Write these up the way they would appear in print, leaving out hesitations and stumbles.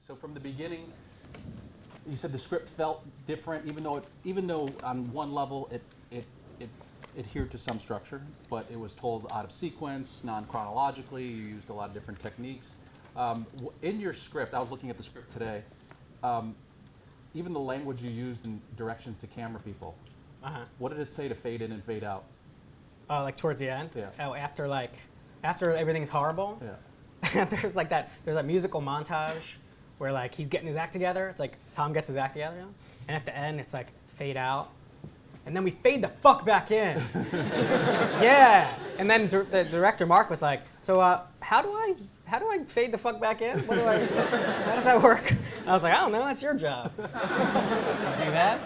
So from the beginning, you said the script felt different, even though on one level it adhered to some structure, but it was told out of sequence, non-chronologically. You used a lot of different techniques. In your script, I was looking at the script today. Even the language you used in directions to camera people. What did it say to fade in and fade out? Like towards the end? Yeah. Oh, after everything's horrible? Yeah. There's that musical montage where like he's getting his act together. It's like Tom gets his act together, you know? And at the end, it's like fade out. And then we fade the fuck back in. Yeah. And then the director, Mark, was like, so how do I fade the fuck back in? How does that work? I was like, I don't know, that's your job. Do that.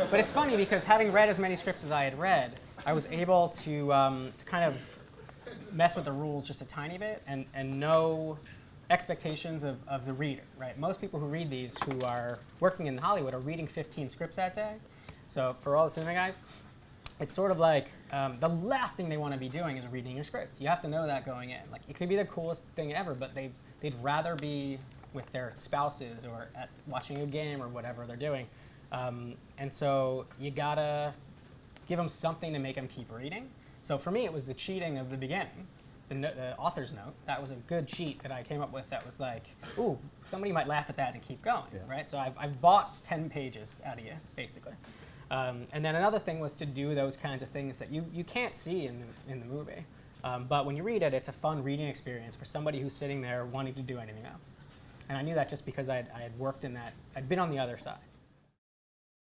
But it's funny because having read as many scripts as I had read, I was able to kind of mess with the rules just a tiny bit and know expectations of the reader, right? Most people who read these who are working in Hollywood are reading 15 scripts that day. So for all the cinema guys, it's sort of like the last thing they want to be doing is reading your script. You have to know that going in. Like it could be the coolest thing ever, but they'd rather be with their spouses or watching a game or whatever they're doing. And so you gotta give them something to make them keep reading. So for me, it was the cheating of the beginning, the author's note. That was a good cheat that I came up with that was like, ooh, somebody might laugh at that and keep going, right? So I've bought 10 pages out of you, basically. And then another thing was to do those kinds of things that you can't see in the movie. But when you read it, it's a fun reading experience for somebody who's sitting there wanting to do anything else. And I knew that just because I had worked in that, I'd been on the other side.